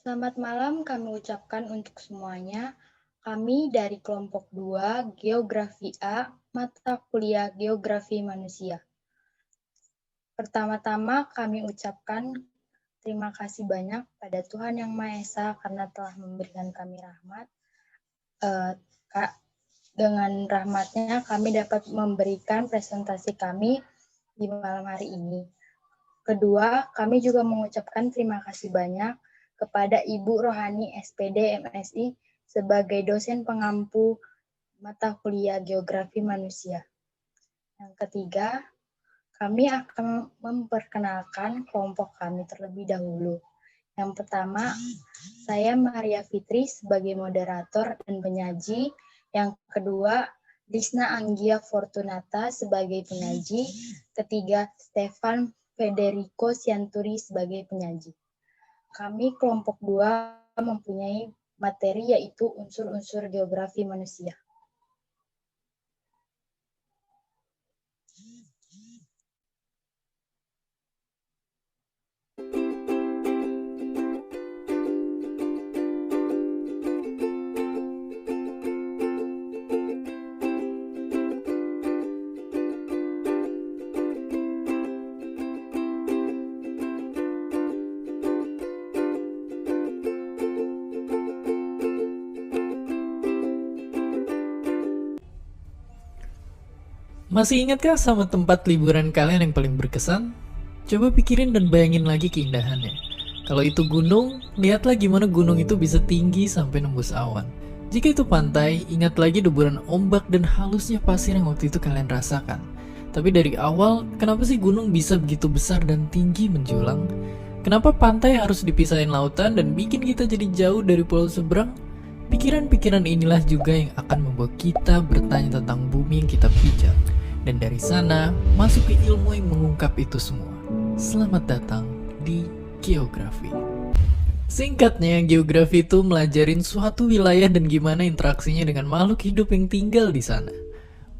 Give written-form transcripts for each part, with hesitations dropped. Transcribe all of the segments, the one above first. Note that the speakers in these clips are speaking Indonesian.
Selamat malam kami ucapkan untuk semuanya. Kami dari kelompok 2 Geografi A, mata kuliah Geografi Manusia. Pertama-tama kami ucapkan terima kasih banyak pada Tuhan Yang Maha Esa karena telah memberikan kami rahmat. Dengan rahmatnya kami dapat memberikan presentasi kami di malam hari ini. Kedua, kami juga mengucapkan terima kasih banyak kepada Ibu Rohani SPD MSI sebagai dosen pengampu mata kuliah Geografi Manusia. Yang ketiga, kami akan memperkenalkan kelompok kami terlebih dahulu. Yang pertama, saya Maria Fitri sebagai moderator dan penyaji. Yang kedua, Disna Anggia Fortunata sebagai penyaji. Ketiga, Stefan Federico Sianturi sebagai penyaji. Kami kelompok 2 mempunyai materi yaitu unsur-unsur geografi manusia. Masih ingatkah sama tempat liburan kalian yang paling berkesan? Coba pikirin dan bayangin lagi keindahannya. Kalau itu gunung, lihatlah gimana gunung itu bisa tinggi sampai nembus awan. Jika itu pantai, ingat lagi deburan ombak dan halusnya pasir yang waktu itu kalian rasakan. Tapi dari awal, kenapa sih gunung bisa begitu besar dan tinggi menjulang? Kenapa pantai harus dipisahin lautan dan bikin kita jadi jauh dari pulau seberang? Pikiran-pikiran inilah juga yang akan membuat kita bertanya tentang bumi yang kita pijak. Dan dari sana, masuk ke ilmu yang mengungkap itu semua. Selamat datang di Geografi. Singkatnya, geografi itu melajarin suatu wilayah dan gimana interaksinya dengan makhluk hidup yang tinggal di sana.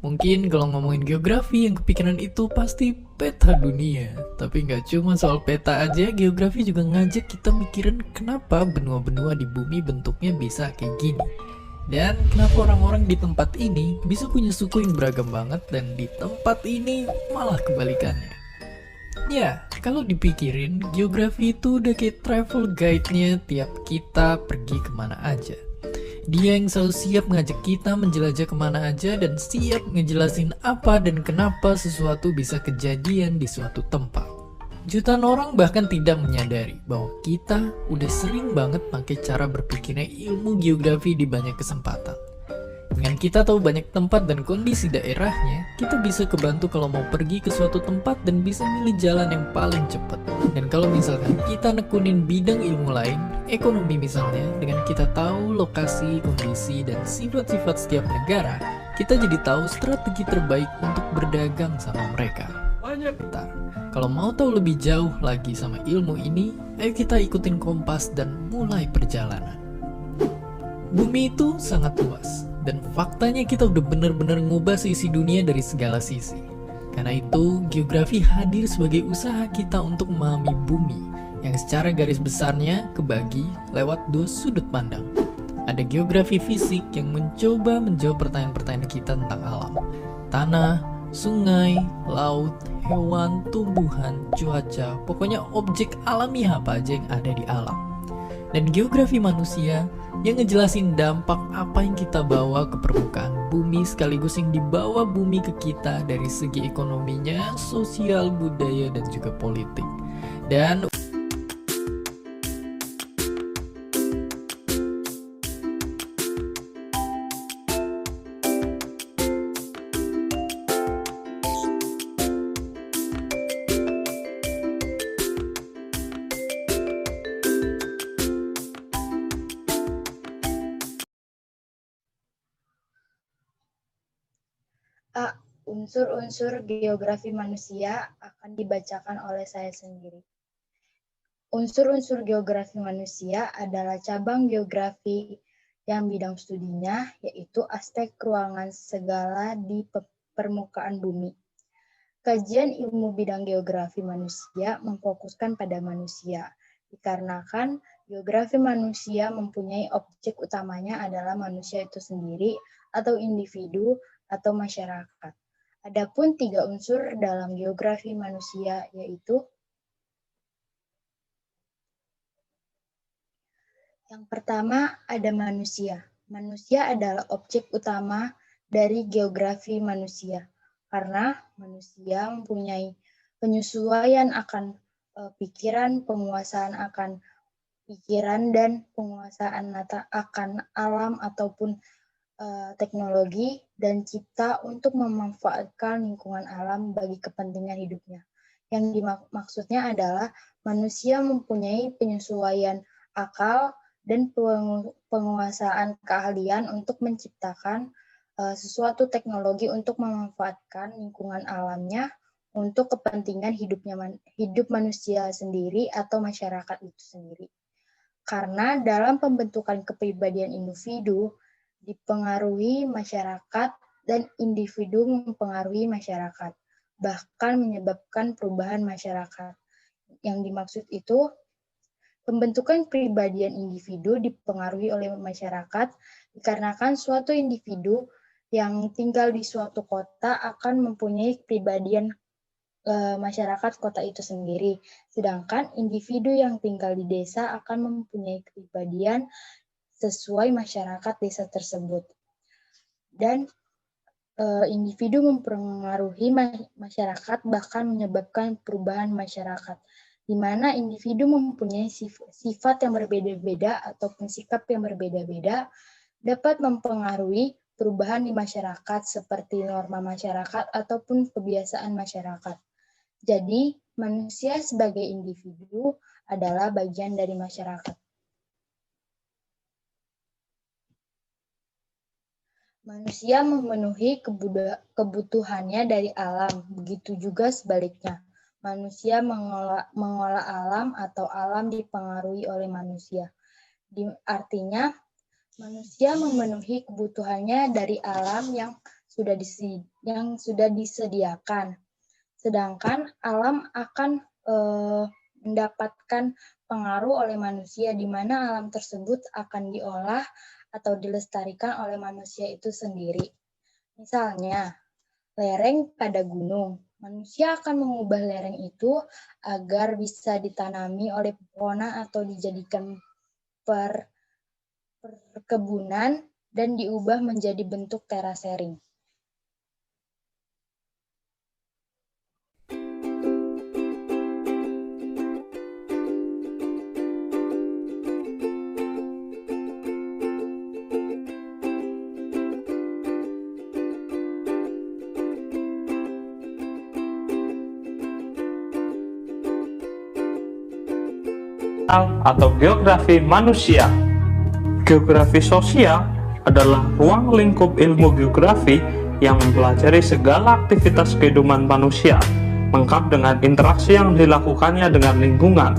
Mungkin kalau ngomongin geografi yang kepikiran itu pasti peta dunia. Tapi nggak cuma soal peta aja, geografi juga ngajak kita mikirin kenapa benua-benua di bumi bentuknya bisa kayak gini. Dan kenapa orang-orang di tempat ini bisa punya suku yang beragam banget dan di tempat ini malah kebalikannya. Ya, kalau dipikirin, geografi itu udah kayak travel guide-nya tiap kita pergi kemana aja. Dia yang selalu siap ngajak kita menjelajah kemana aja dan siap ngejelasin apa dan kenapa sesuatu bisa kejadian di suatu tempat. Jutaan orang bahkan tidak menyadari bahwa kita udah sering banget pakai cara berpikirnya ilmu geografi di banyak kesempatan. Dengan kita tahu banyak tempat dan kondisi daerahnya, kita bisa kebantu kalau mau pergi ke suatu tempat dan bisa milih jalan yang paling cepat. Dan kalau misalkan kita nekunin bidang ilmu lain, ekonomi misalnya, dengan kita tahu lokasi, kondisi, dan sifat-sifat setiap negara, kita jadi tahu strategi terbaik untuk berdagang sama mereka. Bentar, kalau mau tahu lebih jauh lagi sama ilmu ini, ayo kita ikutin kompas dan mulai perjalanan. Bumi itu sangat luas, dan faktanya kita udah bener-bener ngubah sisi dunia dari segala sisi. Karena itu, geografi hadir sebagai usaha kita untuk memahami bumi, yang secara garis besarnya kebagi lewat dua sudut pandang. Ada geografi fisik yang mencoba menjawab pertanyaan-pertanyaan kita tentang alam, tanah, sungai, laut, hewan, tumbuhan, cuaca, pokoknya objek alami apa aja yang ada di alam. Dan geografi manusia yang ngejelasin dampak apa yang kita bawa ke permukaan bumi sekaligus yang dibawa bumi ke kita dari segi ekonominya, sosial, budaya, dan juga politik. Dan Unsur-unsur geografi manusia akan dibacakan oleh saya sendiri. Unsur-unsur geografi manusia adalah cabang geografi yang bidang studinya yaitu aspek ruangan segala di permukaan bumi. Kajian ilmu bidang geografi manusia memfokuskan pada manusia, dikarenakan Geografi manusia mempunyai objek utamanya adalah manusia itu sendiri atau individu atau masyarakat. Adapun 3 unsur dalam geografi manusia yaitu yang pertama ada manusia. Manusia adalah objek utama dari geografi manusia karena manusia mempunyai penyesuaian akan pikiran, penguasaan akan pikiran, dan penguasaan akan alam ataupun teknologi dan cipta untuk memanfaatkan lingkungan alam bagi kepentingan hidupnya. Yang dimaksudnya adalah manusia mempunyai penyesuaian akal dan penguasaan keahlian untuk menciptakan sesuatu teknologi untuk memanfaatkan lingkungan alamnya untuk kepentingan hidup manusia sendiri atau masyarakat itu sendiri. Karena dalam pembentukan kepribadian individu dipengaruhi masyarakat dan individu mempengaruhi masyarakat, bahkan menyebabkan perubahan masyarakat. Yang dimaksud itu, pembentukan kepribadian individu dipengaruhi oleh masyarakat dikarenakan suatu individu yang tinggal di suatu kota akan mempunyai kepribadian masyarakat kota itu sendiri. Sedangkan individu yang tinggal di desa akan mempunyai kepribadian sesuai masyarakat desa tersebut. Dan individu mempengaruhi masyarakat bahkan menyebabkan perubahan masyarakat, di mana individu mempunyai sifat yang berbeda-beda ataupun sikap yang berbeda-beda dapat mempengaruhi perubahan di masyarakat seperti norma masyarakat ataupun kebiasaan masyarakat. Jadi, manusia sebagai individu adalah bagian dari masyarakat. Manusia memenuhi kebutuhannya dari alam, begitu juga sebaliknya. Manusia mengolah alam atau alam dipengaruhi oleh manusia. Artinya, manusia memenuhi kebutuhannya dari alam yang sudah disediakan. Sedangkan alam akan mendapatkan pengaruh oleh manusia, di mana alam tersebut akan diolah atau dilestarikan oleh manusia itu sendiri. Misalnya, lereng pada gunung. Manusia akan mengubah lereng itu agar bisa ditanami oleh pepohonan atau dijadikan perkebunan dan diubah menjadi bentuk terasering. Atau geografi manusia. Geografi sosial adalah ruang lingkup ilmu geografi yang mempelajari segala aktivitas kehidupan manusia, lengkap dengan interaksi yang dilakukannya dengan lingkungan.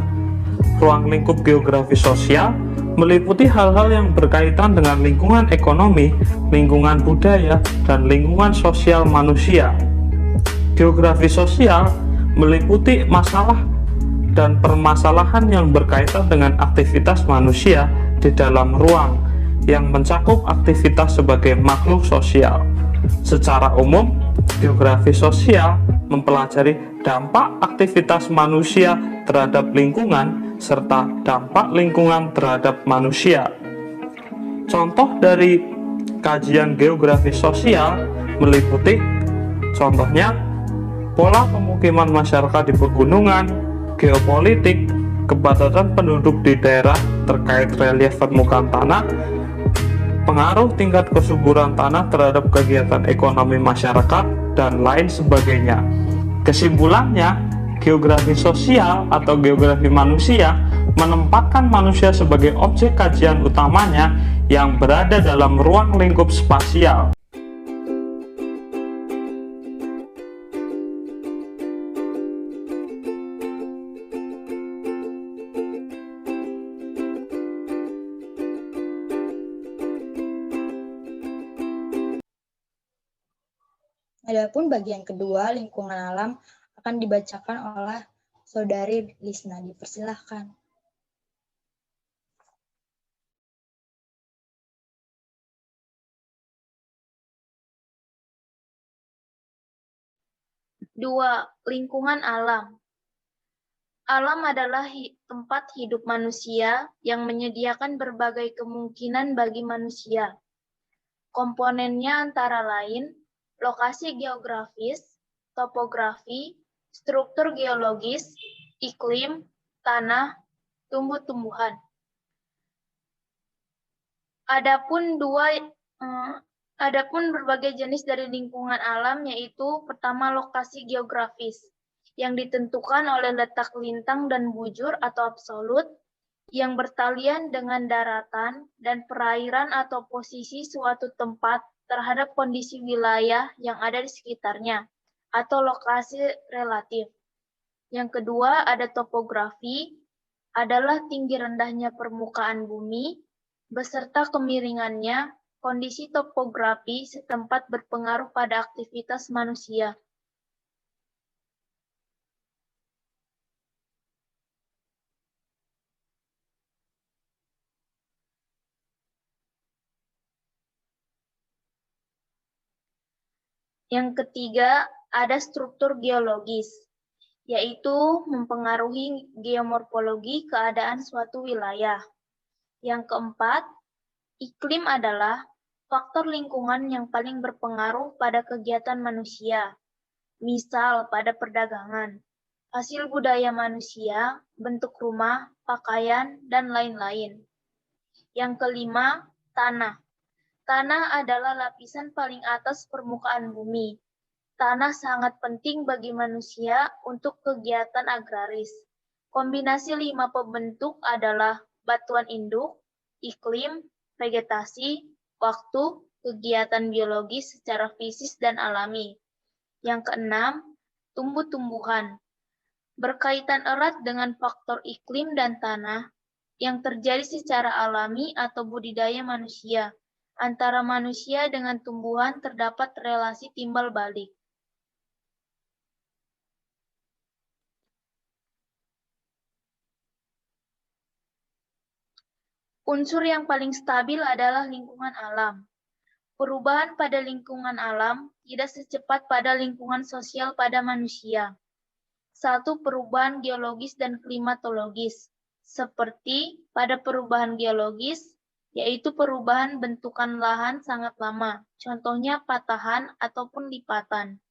Ruang lingkup geografi sosial meliputi hal-hal yang berkaitan dengan lingkungan ekonomi, lingkungan budaya, dan lingkungan sosial manusia. Geografi sosial meliputi masalah dan permasalahan yang berkaitan dengan aktivitas manusia di dalam ruang yang mencakup aktivitas sebagai makhluk sosial. Secara umum, geografi sosial mempelajari dampak aktivitas manusia terhadap lingkungan serta dampak lingkungan terhadap manusia. Contoh dari kajian geografi sosial meliputi contohnya pola pemukiman masyarakat di pegunungan, geopolitik, kepadatan penduduk di daerah terkait relief permukaan tanah, pengaruh tingkat kesuburan tanah terhadap kegiatan ekonomi masyarakat, dan lain sebagainya. Kesimpulannya, geografi sosial atau geografi manusia menempatkan manusia sebagai objek kajian utamanya yang berada dalam ruang lingkup spasial. Adapun bagian kedua, lingkungan alam, akan dibacakan oleh Saudari Lisna. Dipersilahkan. 2. Lingkungan alam. Alam adalah tempat hidup manusia yang menyediakan berbagai kemungkinan bagi manusia. Komponennya antara lain lokasi geografis, topografi, struktur geologis, iklim, tanah, tumbuh-tumbuhan. Adapun berbagai jenis dari lingkungan alam yaitu pertama lokasi geografis yang ditentukan oleh letak lintang dan bujur atau absolut yang bertalian dengan daratan dan perairan atau posisi suatu tempat terhadap kondisi wilayah yang ada di sekitarnya atau lokasi relatif. Yang kedua ada topografi, adalah tinggi rendahnya permukaan bumi beserta kemiringannya. Kondisi topografi setempat berpengaruh pada aktivitas manusia. Yang ketiga, ada struktur geologis, yaitu mempengaruhi geomorfologi keadaan suatu wilayah. Yang keempat, iklim adalah faktor lingkungan yang paling berpengaruh pada kegiatan manusia, misal pada perdagangan, hasil budaya manusia, bentuk rumah, pakaian, dan lain-lain. Yang kelima, tanah. Tanah adalah lapisan paling atas permukaan bumi. Tanah sangat penting bagi manusia untuk kegiatan agraris. Kombinasi 5 pembentuk adalah batuan induk, iklim, vegetasi, waktu, kegiatan biologis secara fisik dan alami. Yang keenam, tumbuh-tumbuhan. Berkaitan erat dengan faktor iklim dan tanah yang terjadi secara alami atau budidaya manusia. Antara manusia dengan tumbuhan terdapat relasi timbal balik. Unsur yang paling stabil adalah lingkungan alam. Perubahan pada lingkungan alam tidak secepat pada lingkungan sosial pada manusia. Satu, perubahan geologis dan klimatologis. Seperti pada perubahan geologis, yaitu perubahan bentukan lahan sangat lama, contohnya patahan ataupun lipatan.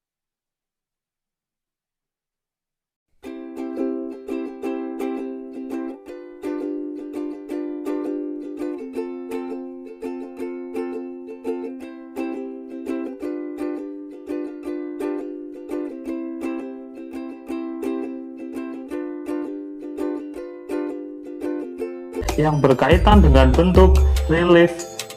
Yang berkaitan dengan bentuk, relief,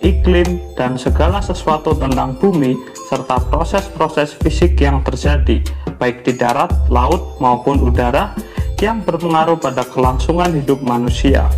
iklim, dan segala sesuatu tentang bumi, serta proses-proses fisik yang terjadi, baik di darat, laut, maupun udara, yang berpengaruh pada kelangsungan hidup manusia.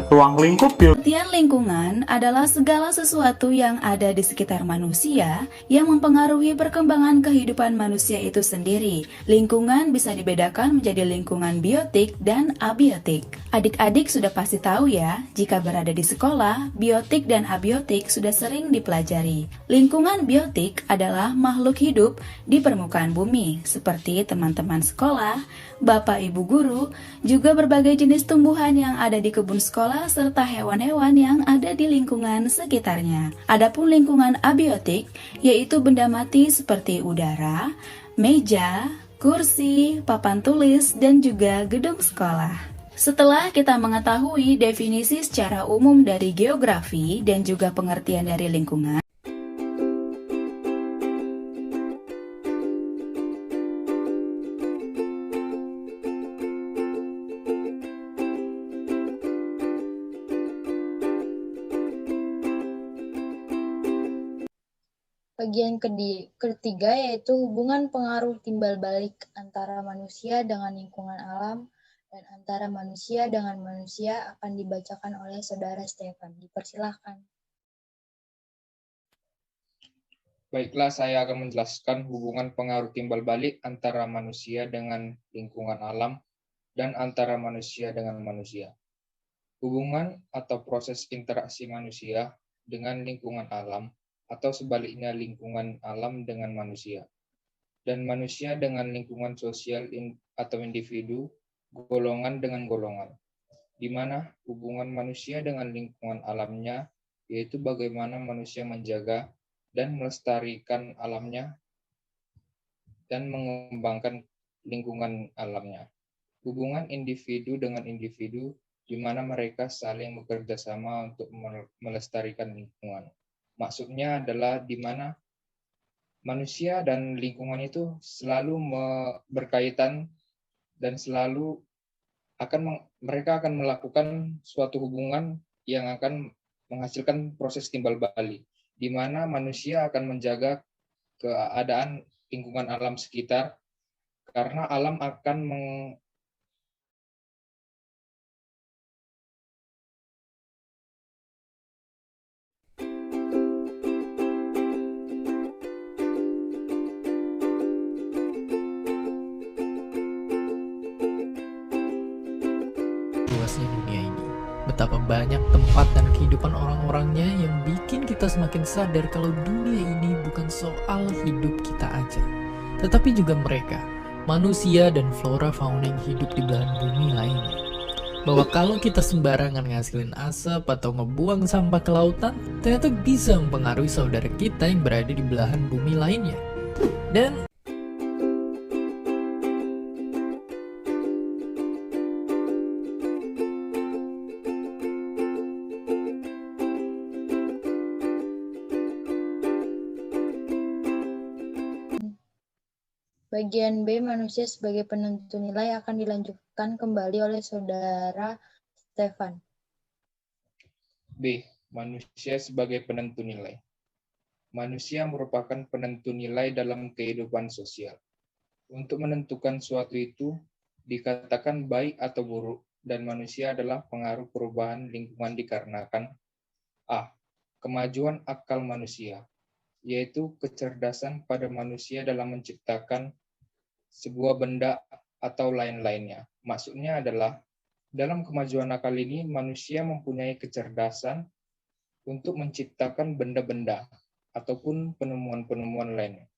Ruang lingkup Pengertian lingkungan adalah segala sesuatu yang ada di sekitar manusia yang mempengaruhi perkembangan kehidupan manusia itu sendiri. Lingkungan bisa dibedakan menjadi lingkungan biotik dan abiotik. Adik-adik sudah pasti tahu ya, jika berada di sekolah, biotik dan abiotik sudah sering dipelajari. Lingkungan biotik adalah makhluk hidup di permukaan bumi, seperti teman-teman sekolah, bapak ibu guru, juga berbagai jenis tumbuhan yang ada di kebun sekolah, serta hewan-hewan yang ada di lingkungan sekitarnya. Adapun lingkungan abiotik, yaitu benda mati seperti udara, meja, kursi, papan tulis, dan juga gedung sekolah. Setelah kita mengetahui definisi secara umum dari geografi dan juga pengertian dari lingkungan, bagian ketiga yaitu hubungan pengaruh timbal balik antara manusia dengan lingkungan alam dan antara manusia dengan manusia akan dibacakan oleh Saudara Stefan. Dipersilahkan. Baiklah, saya akan menjelaskan hubungan pengaruh timbal balik antara manusia dengan lingkungan alam dan antara manusia dengan manusia. Hubungan atau proses interaksi manusia dengan lingkungan alam atau sebaliknya lingkungan alam dengan manusia. dan manusia dengan lingkungan sosial atau individu, golongan dengan golongan, di mana hubungan manusia dengan lingkungan alamnya, yaitu bagaimana manusia menjaga dan melestarikan alamnya dan mengembangkan lingkungan alamnya. Hubungan individu dengan individu, di mana mereka saling bekerja sama untuk melestarikan lingkungan. Maksudnya adalah di mana manusia dan lingkungan itu selalu berkaitan dan selalu mereka akan melakukan suatu hubungan yang akan menghasilkan proses timbal balik, di mana manusia akan menjaga keadaan lingkungan alam sekitar, karena alam akan luasnya dunia ini. Betapa banyak tempat dan kehidupan orang-orangnya yang bikin kita semakin sadar kalau dunia ini bukan soal hidup kita aja, tetapi juga mereka, manusia dan flora fauna yang hidup di belahan bumi lainnya. Bahwa kalau kita sembarangan ngasilin asap atau ngebuang sampah ke lautan, ternyata bisa mempengaruhi saudara kita yang berada di belahan bumi lainnya. Dan Bagian B, manusia sebagai penentu nilai, akan dilanjutkan kembali oleh Saudara Stefan. B. Manusia sebagai penentu nilai. Manusia merupakan penentu nilai dalam kehidupan sosial. Untuk menentukan suatu itu dikatakan baik atau buruk, dan manusia adalah pengaruh perubahan lingkungan dikarenakan A. Kemajuan akal manusia, yaitu kecerdasan pada manusia dalam menciptakan sebuah benda atau lain-lainnya. Maksudnya adalah, dalam kemajuan akal ini, manusia mempunyai kecerdasan untuk menciptakan benda-benda ataupun penemuan-penemuan lainnya.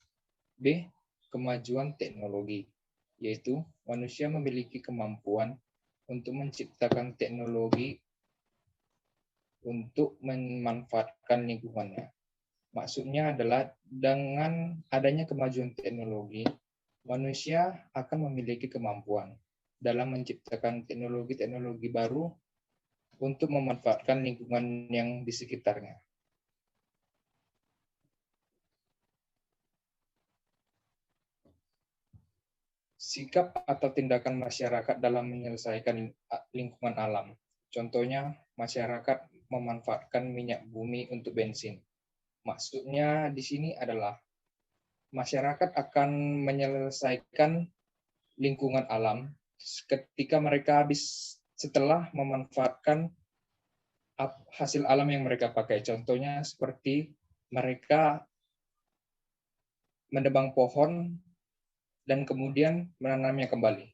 B. Kemajuan teknologi, yaitu manusia memiliki kemampuan untuk menciptakan teknologi untuk memanfaatkan lingkungannya. Maksudnya adalah dengan adanya kemajuan teknologi, manusia akan memiliki kemampuan dalam menciptakan teknologi-teknologi baru untuk memanfaatkan lingkungan yang di sekitarnya. Sikap atau tindakan masyarakat dalam menyelesaikan lingkungan alam. Contohnya, masyarakat memanfaatkan minyak bumi untuk bensin. Maksudnya di sini adalah masyarakat akan menyelesaikan lingkungan alam ketika mereka setelah memanfaatkan hasil alam yang mereka pakai. Contohnya seperti mereka menebang pohon dan kemudian menanamnya kembali.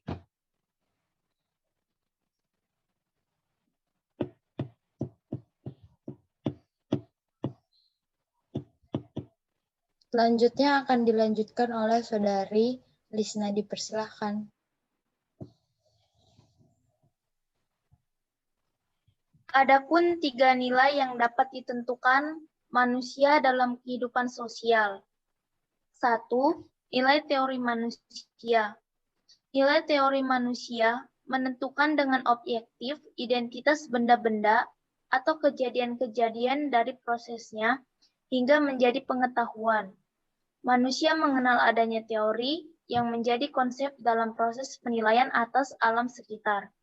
Selanjutnya akan dilanjutkan oleh Saudari Lisna, dipersilahkan. Adapun 3 nilai yang dapat ditentukan manusia dalam kehidupan sosial. 1. Nilai teori manusia. Nilai teori manusia menentukan dengan objektif identitas benda-benda atau kejadian-kejadian dari prosesnya hingga menjadi pengetahuan. Manusia mengenal adanya teori yang menjadi konsep dalam proses penilaian atas alam sekitar.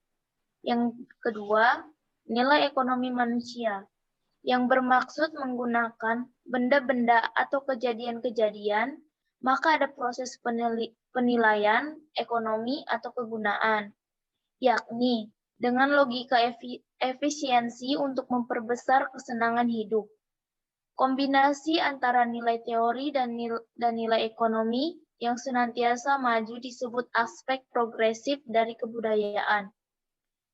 Yang kedua, nilai ekonomi manusia, yang bermaksud menggunakan benda-benda atau kejadian-kejadian, maka ada proses penilaian ekonomi atau kegunaan, yakni dengan logika efisiensi untuk memperbesar kesenangan hidup. Kombinasi antara nilai teori dan nilai ekonomi yang senantiasa maju disebut aspek progresif dari kebudayaan.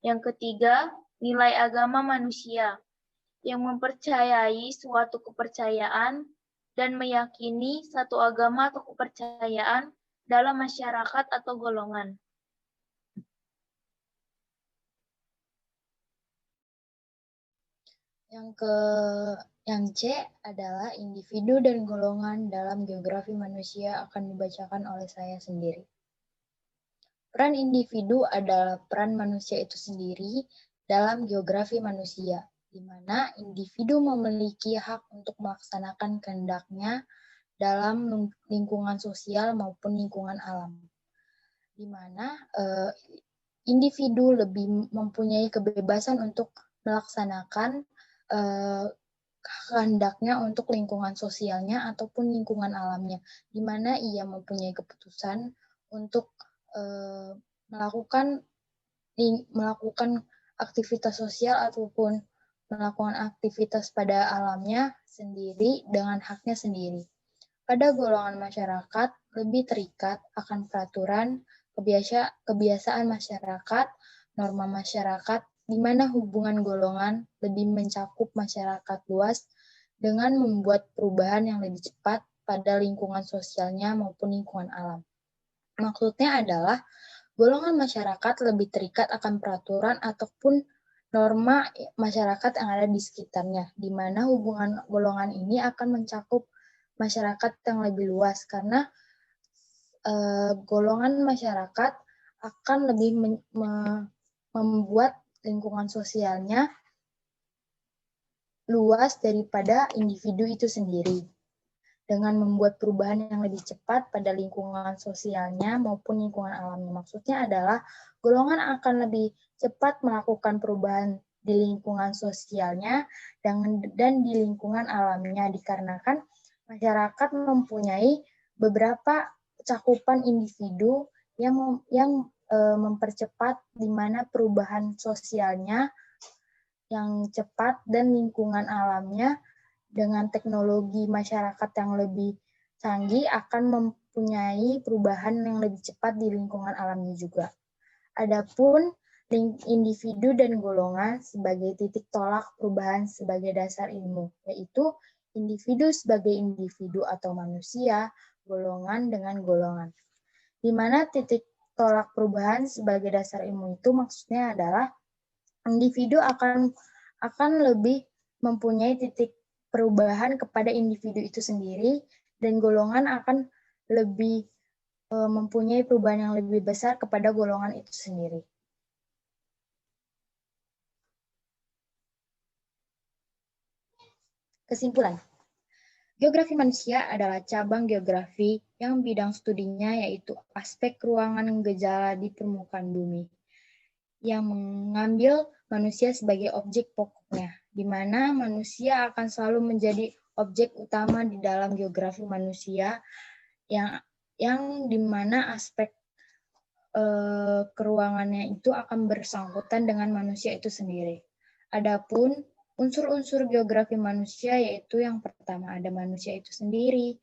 Yang ketiga, nilai agama manusia, yang mempercayai suatu kepercayaan dan meyakini satu agama atau kepercayaan dalam masyarakat atau golongan. Yang C adalah individu dan golongan dalam geografi manusia akan dibacakan oleh saya sendiri. Peran individu adalah peran manusia itu sendiri dalam geografi manusia, di mana individu memiliki hak untuk melaksanakan kehendaknya dalam lingkungan sosial maupun lingkungan alam, di mana individu lebih mempunyai kebebasan untuk melaksanakan kehendaknya untuk lingkungan sosialnya ataupun lingkungan alamnya, di mana ia mempunyai keputusan untuk melakukan aktivitas sosial ataupun melakukan aktivitas pada alamnya sendiri dengan haknya sendiri. Pada golongan masyarakat lebih terikat akan peraturan, kebiasaan masyarakat, norma masyarakat, di mana hubungan golongan lebih mencakup masyarakat luas dengan membuat perubahan yang lebih cepat pada lingkungan sosialnya maupun lingkungan alam. Maksudnya adalah golongan masyarakat lebih terikat akan peraturan ataupun norma masyarakat yang ada di sekitarnya, di mana hubungan golongan ini akan mencakup masyarakat yang lebih luas, karena golongan masyarakat akan lebih membuat lingkungan sosialnya luas daripada individu itu sendiri, dengan membuat perubahan yang lebih cepat pada lingkungan sosialnya maupun lingkungan alamnya. Maksudnya adalah golongan akan lebih cepat melakukan perubahan di lingkungan sosialnya dan di lingkungan alamnya, dikarenakan masyarakat mempunyai beberapa cakupan individu yang mempercepat di mana perubahan sosialnya yang cepat dan lingkungan alamnya dengan teknologi masyarakat yang lebih canggih akan mempunyai perubahan yang lebih cepat di lingkungan alamnya juga. Adapun individu dan golongan sebagai titik tolak perubahan sebagai dasar ilmu, yaitu individu sebagai individu atau manusia, golongan dengan golongan. Di mana titik tolak perubahan sebagai dasar ilmu itu maksudnya adalah individu akan lebih mempunyai titik perubahan kepada individu itu sendiri, dan golongan akan lebih mempunyai perubahan yang lebih besar kepada golongan itu sendiri. Kesimpulan. Geografi manusia adalah cabang geografi yang bidang studinya yaitu aspek ruangan gejala di permukaan bumi, yang mengambil manusia sebagai objek pokoknya, di mana manusia akan selalu menjadi objek utama di dalam geografi manusia, yang di mana aspek keruangannya itu akan bersangkutan dengan manusia itu sendiri. Adapun unsur-unsur geografi manusia yaitu yang pertama ada manusia itu sendiri,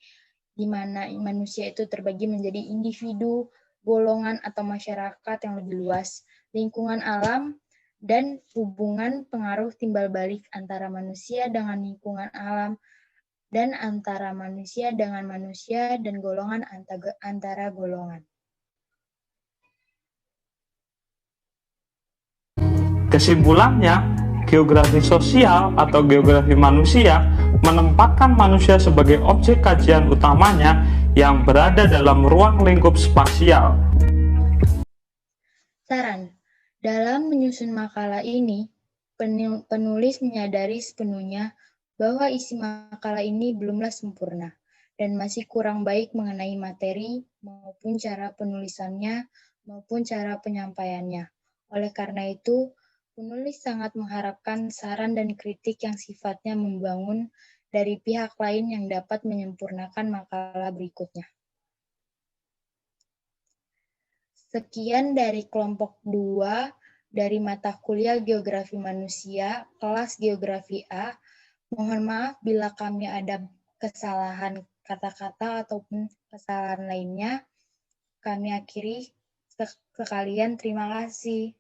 di mana manusia itu terbagi menjadi individu, golongan atau masyarakat yang lebih luas, lingkungan alam, dan hubungan pengaruh timbal balik antara manusia dengan lingkungan alam, dan antara manusia dengan manusia dan golongan antara golongan. Kesimpulannya, geografi sosial atau geografi manusia menempatkan manusia sebagai objek kajian utamanya yang berada dalam ruang lingkup spasial. Saran, dalam menyusun makalah ini, penulis menyadari sepenuhnya bahwa isi makalah ini belumlah sempurna dan masih kurang baik mengenai materi maupun cara penulisannya maupun cara penyampaiannya. Oleh karena itu, penulis sangat mengharapkan saran dan kritik yang sifatnya membangun dari pihak lain yang dapat menyempurnakan makalah berikutnya. Sekian dari kelompok 2 dari mata kuliah Geografi Manusia, kelas Geografi A. Mohon maaf bila kami ada kesalahan kata-kata ataupun kesalahan lainnya. Kami akhiri sekalian, terima kasih.